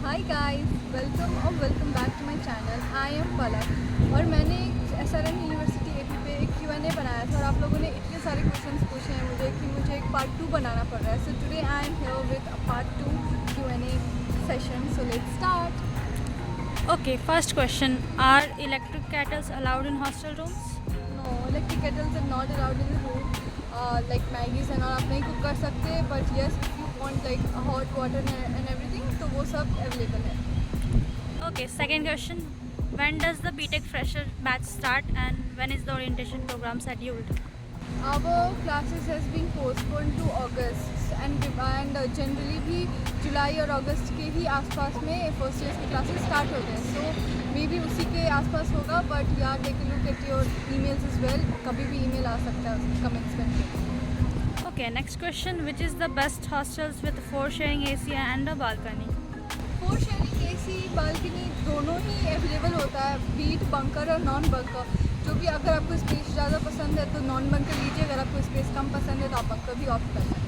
Hi guys, welcome back to my channel. I am Palak और मैंने SRM university AP पे एक Q&A बनाया था और आप लोगों ने इतने सारे क्वेश्चंस पूछे हैं मुझे कि मुझे एक पार्ट 2 बनाना पड़ रहा है। So today I am here with a part 2 Q&A session. So let's start. Okay, first question. Are electric kettles allowed in hostel rooms? No, electric kettles are not allowed in the room. Like Maggies and all आप नहीं cook कर सकते, but yes, if you want like hot water and everything, तो वो सब available है. Okay, second question. When does the BTech fresher batch start and when is the orientation program scheduled? Our classes has been postponed to August and generally भी जुलाई और अगस्त के ही आसपास में first year की क्लासेस स्टार्ट होते हैं. सो may be उसी के आसपास होगा, but yeah take a look at your emails as well. कभी भी ईमेल आ सकता है उसके कमेंट्समेंट में. Okay, next question. Which is the best hostels with 4 sharing AC and a balcony? 4 sharing AC balcony दोनों ही अवेलेबल होता है, बीट बंकर और नॉन बंकर. जो भी अगर आपको स्पेस ज़्यादा पसंद है तो नॉन बंकर लीजिए, अगर आपको स्पेस कम पसंद है तो आप बंकर भी ऑप्ट कर सकते हैं.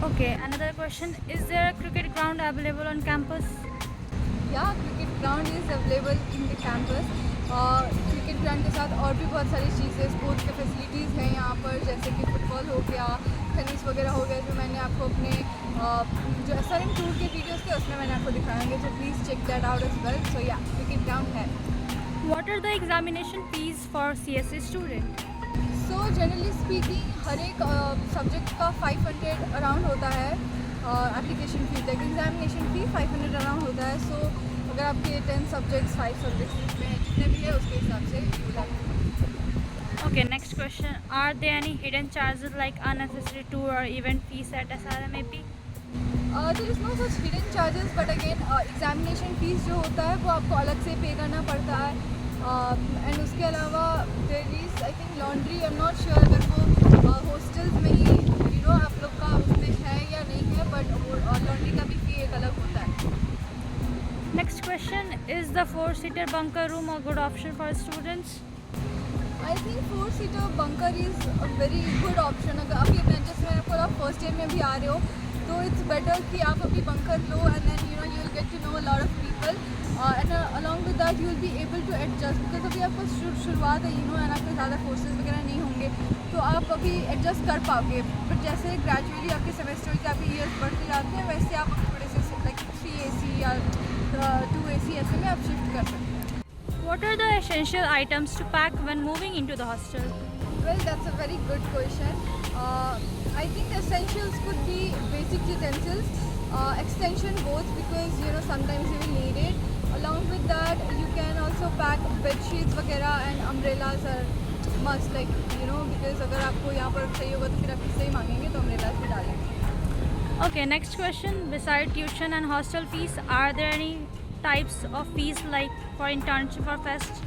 Okay, another question. Is there a cricket ground available on campus? या cricket ground is available in the campus. Cricket ground के साथ और भी बहुत सारी चीज़ें, स्पोर्ट्स के फैसिलिटीज़ हैं यहाँ पर, जैसे कि फुटबॉल हो गया, टेनिस वगैरह हो गया, जो मैंने आपको अपने जो SRM टूर के वीडियोस थे उसमें मैंने आपको दिखाएंगे. तो please check that out as well. So या क्रिकेट ग्राउंड है. What are the examination fees for CSE student? So generally speaking हर एक सब्जेक्ट का 500 अराउंड होता है. Application fee like examination fee 500 around होता है. सो अगर आपके 10 सब्जेक्ट्स 5 सब्जेक्ट्स में जितने भी है उसके हिसाब से you will have. Okay, next question. Are there any hidden charges like unnecessary tour or event fees at SRM AP? There is no such hidden charges, but again examination fees जो होता है वो आपको अलग से पे करना पड़ता है. एंड उसके अलावा there is I think laundry. I am not sure अगर वो हॉस्टल्स में ही आप लोग का उसमें है या नहीं है, बट लॉन्ड्री का भी फ़ी एक अलग होता है. Next question. Is the 4-seater bunker room a good option for students? I think four seater bunker is a very good option. अगर अभी जैसे मैंने आपको बोला फर्स्ट ईयर में भी आ रहे हो तो इट्स बेटर कि आप अभी बंकर लो and then you will get to know a lot of people and along with that you will be able to adjust. Because अभी आपको शुरुआत है एंड आपके ज़्यादा कोर्सेज वगैरह नहीं होंगे तो आप अभी एडजस्ट कर पाओगे. बट जैसे ग्रेजुअली आपके सेमेस्टर के आपके ईयर्स बढ़ते जाते हैं वैसे आप थोड़े से लाइक 3 AC या 2 AC ऐसे में आप शिफ्ट कर सकते हैं. What are the essential items to pack when moving into the hostel? Well, that's a very good question. I think essentials could be basic utensils, extension boards because sometimes you will need it. Along with that, you can also pack bed sheets वगैरह and umbrellas are must, like because अगर आपको यहाँ पर चाहिए होगा तो फिर आप किससे ही मांगेंगे, तो umbrellas भी डालेंगे. Okay, next question. Beside tuition and hostel fees, are there any types of fees like for internship or fest?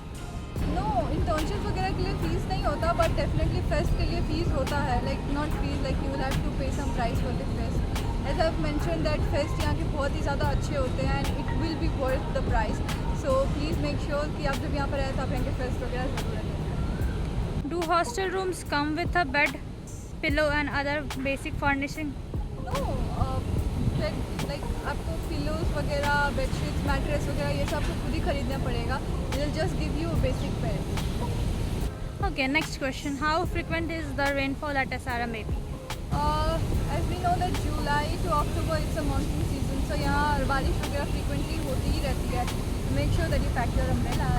No, internship वगैरह के लिए फ़ीस नहीं होता, बट डेफिनेटली फेस्ट के लिए फ़ीस होता है. Like not fees, like you will have to pay some price for the fest. As I mention that fest यहाँ के बहुत ही ज़्यादा अच्छे होते हैं and it will be worth the price. So please make sure कि आप जब यहाँ पर आए तो आप यहाँ के फेस्ट वगैरह ज़रूर रखें. Do hostel rooms come with a bed, pillow and other basic furnishing? No, like आपको पिलोज वगैरह, बेडशीट्स, मैट्रेस वगैरह ये सब आपको खुद ही खरीदना पड़ेगा. Will just give you basic bed. Okay, next question. How frequent is the rainfall at SRM AP? As we know that July to October it's a monsoon season, so यहाँ बारिश वगैरह frequently होती ही रहती है. Make sure that you pack your umbrella.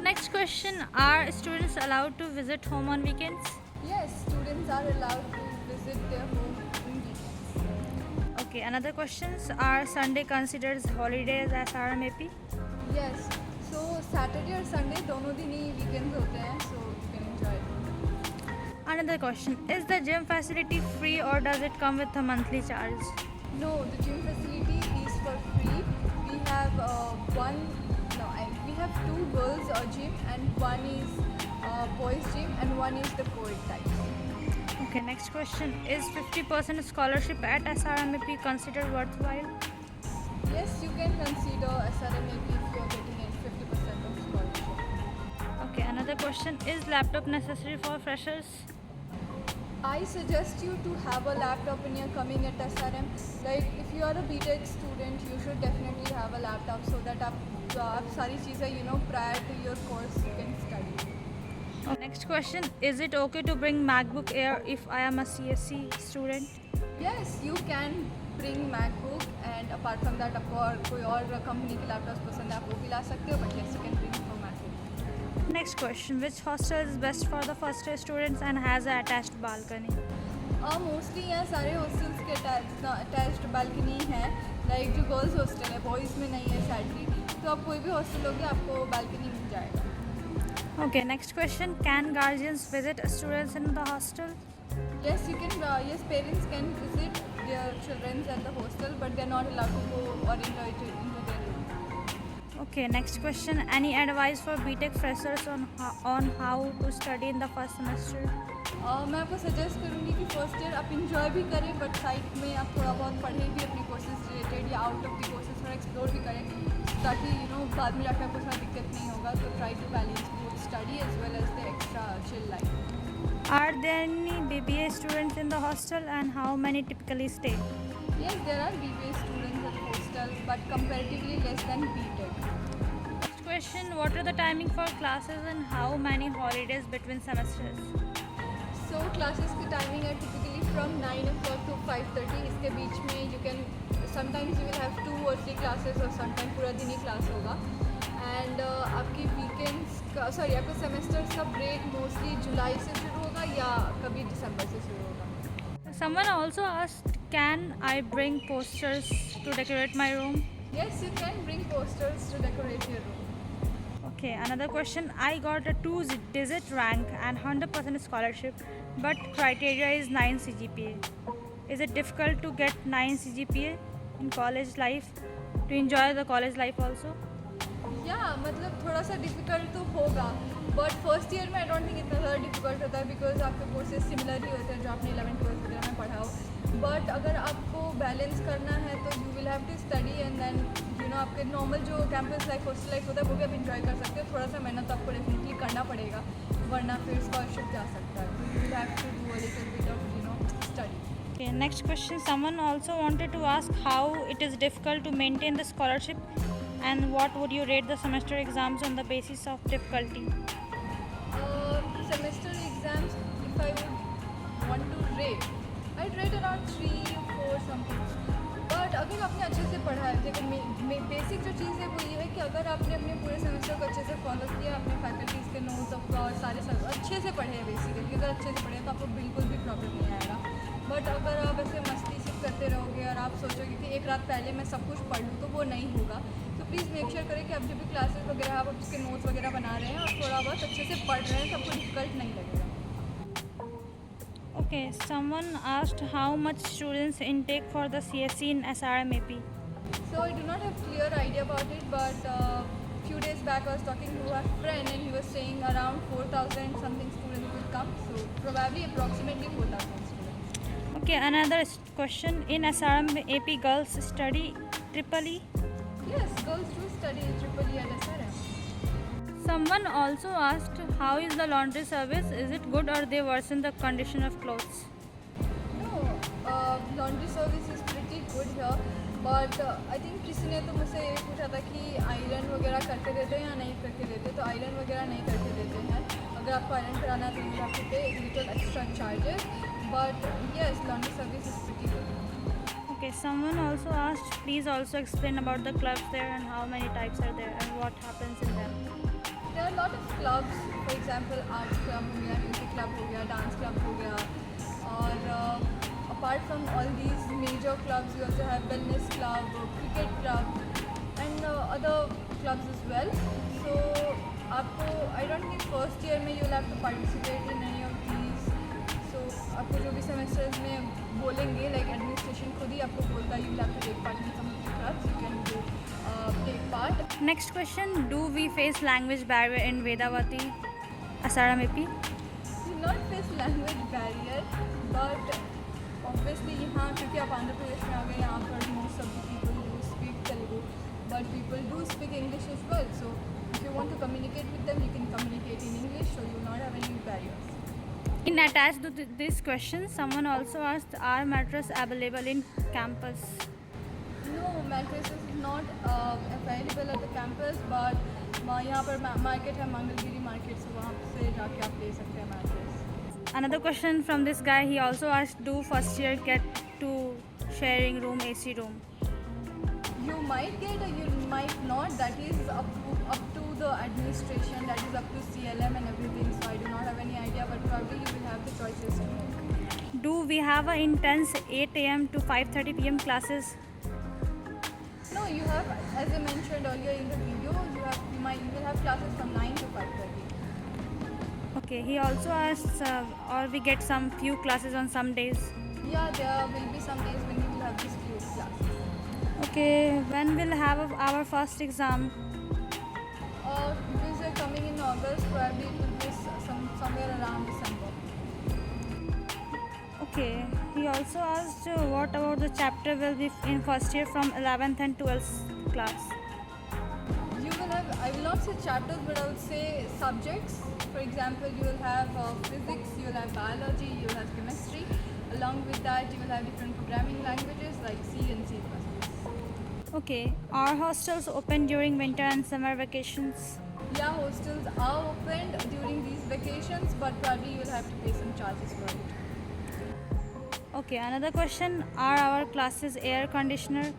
Next question. Are students allowed to visit home on weekends? Yes, students are allowed to visit their home in weekends. Okay, another questions. Are Sunday considered holidays at SRM AP? Yes, so Saturday और Sunday दोनों दिन ही weekends होते हैं, so you can enjoy it. Another question. Is the gym facility free or does it come with a monthly charge? No, the gym facility is for free. We have we have 2 girls gym and one is boys gym and one is the co-ed type. Okay, next question. Is 50% scholarship at SRM AP considered worthwhile? Yes, you can consider SRM AP if you are getting a 50% of scholarship. Okay, another question. Is laptop necessary for freshers? I suggest you to have a laptop when you're coming at SRM. Like if you are a BTech student, you should definitely have a laptop so that आप सारी चीज़ें prior to your course you can study. Next question, is it okay to bring MacBook Air if I am a CSE student? Yes, you can bring MacBook and apart from that आपको और कोई और company के laptop पसंद है आप वो भी ला सकते हो, but yes you can bring for MacBook. Next question, which hostel is best for the first year students and has an attached balcony? Mostly यहाँ सारे हॉस्टल्स के अटैच्ड बालकनी है, लाइक जो गर्ल्स हॉस्टल है बॉयज़ में नहीं है sadly, तो आप कोई भी हॉस्टल लोगे आपको बालकनी मिल जाएगा. Okay, next question, can guardians visit students in the hostel? Yes, you can. Yes, parents can visit their children at the hostel, but they're not allowed to go or into their room. Okay, next question, any advice for BTech freshers on how to study in the first semester? मैं आपको suggest करूँगी कि first year आप enjoy भी करें, but side में आप थोड़ा बहुत पढ़ें भी अपनी कोर्सेज रिलेटेड या आउट ऑफ द कोर्सेज थोड़ा एक्सप्लोर भी करें, ताकि बाद में जाकर आपको थोड़ा दिक्कत नहीं होगा. तो try to balance both study as well as the extra chill life. Are there any BBA students in the hostel and how many typically stay? Yes, there are BBA students at hostel, but comparatively less than BTech. Next question, what are the timing for classes and how many holidays between semesters? So classes की timing है typically from 9 o'clock to 5:30. इसके बीच में you can sometimes you will have 2 or 3 classes और sometimes पूरा दिन ही class होगा. And आपकी weekends का आपके semesters का break mostly जुलाई से शुरू होगा या कभी दिसंबर से शुरू होगा. Someone also asked, can I bring posters to decorate my room? Yes, you can bring posters to decorate your room. Okay, another question, I got a 2-digit rank and 100% scholarship, but criteria is 9 CGPA. Is it difficult to get 9 CGPA in college life, to enjoy the college life also? मतलब थोड़ा सा difficult तो होगा, but first year में I don't think इतना ज़्यादा difficult होता है बिकॉज आपके कोर्सेज सिमिलर ही होते हैं जो आपने 11th-12th वगैरह में पढ़ा हो. बट अगर आपको बैलेंस करना है तो you will have to study and then आपके नॉर्मल जो कैंपस लाइफ हॉस्टल लाइफ होता है वो भी आप इंजॉय कर सकते हो. थोड़ा सा मेहनत तो आपको डेफिनेटली करना पड़ेगा, वरना फिर स्कॉलरशिप जा सकता है. तो you will have to do a little bit of study. Okay, next question, someone also wanted to ask how it is difficult to maintain the scholarship and what would you rate the semester exams on the basis of difficulty? Semester exams, if I would want to rate, I'd rate around 3 or 4 something. But अगर आपने अच्छे से पढ़ा है, लेकिन basic जो चीज़ है वो ये है कि अगर आपने अपने पूरे सेमेस्टर को अच्छे से फॉलो किया, अपने फैकल्टीज़ के नोट्स आपका और सारे अच्छे से पढ़े हैं बेसिकली, अगर अच्छे से पढ़े तो आपको बिल्कुल भी प्रॉब्लम नहीं आएगा. बट अगर आप ऐसे मस्ती सिर्फ करते रहोगे और आप सोचोगे कि एक रात पहले मैं सब कुछ पढ़ लूँ, तो वो नहीं होगा. तो प्लीज़ मेक श्योर करें कि आप जब भी क्लासेस वगैरह आप उसके नोट्स वगैरह बना रहे हैं और थोड़ा बहुत अच्छे से पढ़ रहे हैं तो आपको डिफ़िकल्ट नहीं लगेगा. Okay, someone asked how much students intake for the CSE in SRM AP. So I do not have clear idea about it, but few days back I was talking to a friend and he was saying around 4,000 something students will come. So probably approximately 4,000 students. Okay, another question, in SRM AP girls study triple E? Yes, girls do study triple E at SRM. Someone also asked how is the laundry service, is it good or they worsen the condition of clothes? No, laundry service is pretty good here, but I think किसी ने तो मुझसे ये पूछा था कि iron वगैरह करके देते हैं या नहीं करके देते. तो आयरन वगैरह नहीं करके देते हैं. अगर आपको आयरन कराना है तो यू हैव टू पे little extra charges, but yes laundry service is pretty good. Okay, someone also asked, please also explain about the clubs there and how many types are there and what happens in them. There are a lot of clubs, for example arts club हो गया, music club हो गया, dance club हो गया, और apart from all these major clubs you also have wellness club, cricket club and other clubs as well. So आपको I don't think first year में you will have to participate in any of these. So आपको जो भी semesters में बोलेंगे like administration खुद ही आपको बोलता है you will have to take part in some of the clubs, you can go take part. Next question, do we face language barrier in Vedavati, SRM AP? Do not face language barrier, but obviously यहाँ क्योंकि आप आंध्र प्रदेश में आ गए, यहाँ पर most of the people do speak Telugu, but people do speak English as well. So if you want to communicate with them, you can communicate in English, so you will not have any barriers. In attached to this question, someone also asked, are mattress available in campus? No, mattress is not available at the campus, but यहाँ पर market है, Mangalagiri market, so वहाँ से जाके आप ले सकते हैं mattress. Another question from this guy, he also asked, do first year get to sharing room, AC room? You might get or you might not. That is up to the administration. That is up to CLM and everything. So I do not have any idea, but probably you will have the choices to make. Do we have a intense 8 a.m. to 5:30 p.m. classes? No, you have, as I mentioned earlier in the video, you will have classes from 9 to 5:30. Okay, he also asks, or we get some few classes on some days. Yeah, there will be some days when you will have these few classes. Okay, when we'll have our first exam? These are coming in August. Probably it will be somewhere around December. Okay, he also asked, what about the chapter will be in first year from 11th and 12th class? You will have, I will not say chapters, but I would say subjects. For example, you will have physics, you will have biology, you will have chemistry. Along with that, you will have different programming languages like C and C++. Okay, are hostels open during winter and summer vacations? Yeah, hostels are opened during these vacations, but probably you will have to pay some charges for it. Okay, another question, are our classes air conditioner?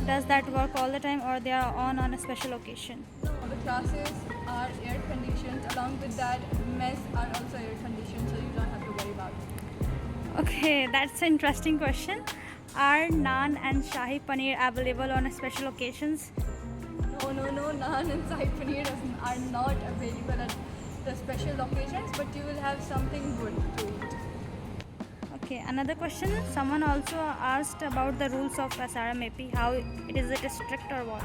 Does that work all the time or they are on a special occasion? No, the classes are air conditioned. Along with that, mess are also air conditioned, so you don't have to worry about it. Okay, that's an interesting question. Are naan and shahi paneer available on special occasions? No, naan and shahi paneer are not available at the special occasions, but you will have something good to eat. Okay, another question. Someone also asked about the rules of SRMAP. How is it strict or what?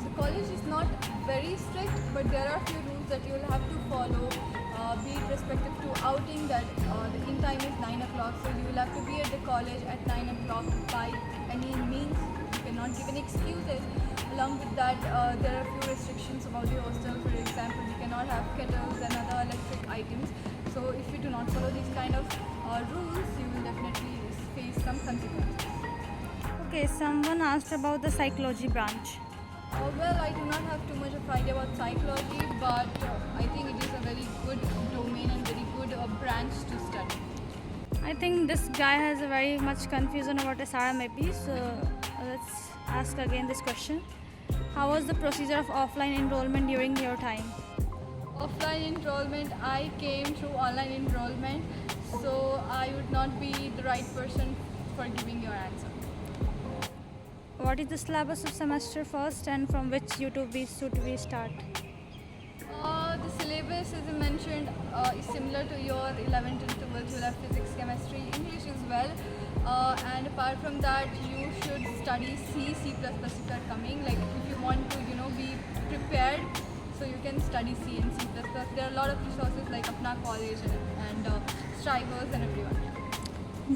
The college is not very strict, but there are few rules that you will have to follow. Be it respective to outing, that the in time is 9 o'clock, so you will have to be at the college at 9 o'clock by any means. You cannot give any excuses. Along with that, there are few restrictions about the hostel. For example, you cannot have kettles and other electric items. So if you do not follow these kind of rules, you will definitely face some consequences. Okay, someone asked about the psychology branch. Well, I do not have too much of idea about psychology, but I think it is a very good domain and very good branch to study. I think this guy has a very much confusion about SRMAP, so let's ask again this question. How was the procedure of offline enrollment during your time? Offline enrollment, I came through online enrollment, so I would not be the right person for giving your answer. What is the syllabus of semester first and from which YouTube should we start? The syllabus, as I mentioned, is similar to your 11th and 12th. You'll have physics, chemistry, English as well. And apart from that, you should study C, C++ if you're coming. Like if you want to, be prepared, so you can study C and C++. There are a lot of resources like Apna College and Strivers and everyone.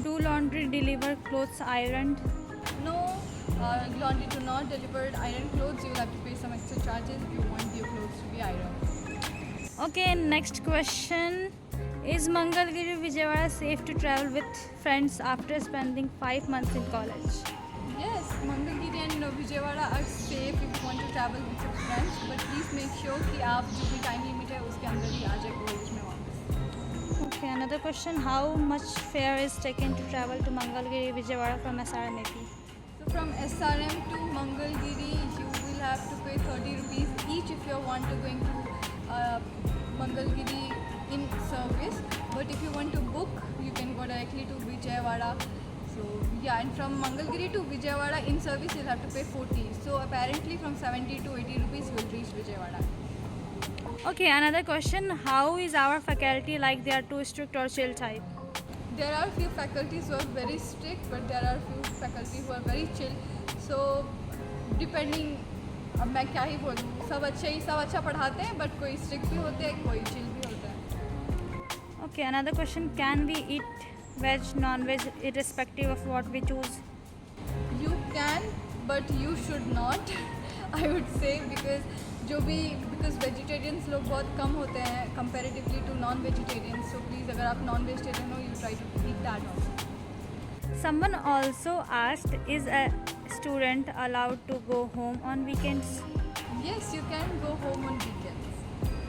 Do laundry deliver clothes ironed? No, laundry do not deliver iron clothes. You will have to pay some extra charges if you want your clothes to be ironed. Okay, next question. Is Mangalgiri Vijayawada safe to travel with friends after spending 5 months in college? Yes, Mangalgiri and Vijayawada are safe if you want to travel with your friends, but please make sure कि आप जो भी time limit है उसके अंदर ही आ जाए college में वापस. Okay, another question. How much fare is taken to travel to Mangalgiri Vijayawada from SRMAP? So from SRM to Mangalgiri, you will have to pay 30 rupees each if you want to going to Mangalgiri in service. But if you want to book, you can go directly to Vijayawada. So yeah, and from Mangalgiri to Vijayawada in service, you'll have to pay 40. So apparently from 70 to 80 rupees, you will reach Vijayawada. Okay, another question. How is our faculty, like they are too strict or chill type? There are few faculties who are very strict, but there are few faculty who are very chill. So depending, अब मैं क्या ही बोलूँ, सब अच्छा पढ़ाते हैं, but कोई strict भी होते हैं, कोई chill भी होता है. Okay, another question. Can we eat veg, non-veg irrespective of what we choose? You can, but you should not. I would say, because vegetarians लोग बहुत कम होते हैं comparatively to non vegetarians. So please अगर आप नॉन वेजिटेरियन हो, you try to eat that also. Someone also asked, is a student allowed to go home on weekends? Yes, you can go home on weekends.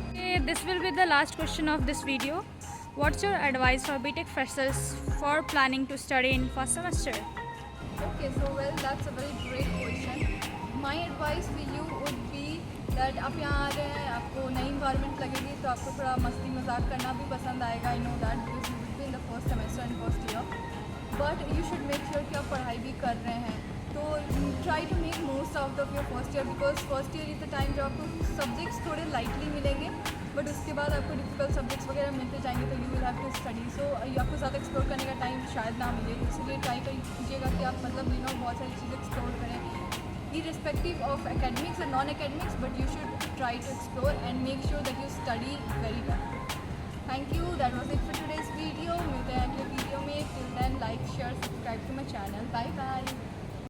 Okay, this will be the last question of this video. What's your advice for BTech freshers for planning to study in first semester? Okay, so well, that's a very great question. My advice for you would be that आप यहाँ आ रहे हैं, आपको नई environment लगेगी, तो आपको थोड़ा मस्ती मजाक करना भी पसंद आएगा. I know that because you will be in the first semester and first year. But you should make sure कि आप पढ़ाई भी कर रहे हैं. तो try to make most out of your first year, because first year is the time जब आपको सब्जेक्ट्स थोड़े लाइटली मिलेंगे, बट उसके बाद आपको डिफिकल्ट सब्जेक्ट्स वगैरह मिलते जाएंगे, तो you will have to study. So आपको ज़्यादा एक्सप्लोर करने का टाइम शायद ना मिले, इसलिए ट्राई कीजिएगा कि आप मतलब बहुत सारी चीज़ें एक्सप्लोर करें, irrespective of academics and non-academics, but you should try to explore and make sure that you study very well. Thank you. That was it for today's video. मिलते हैं अगले वीडियो में. Till then, like, share, subscribe to my channel. Bye bye.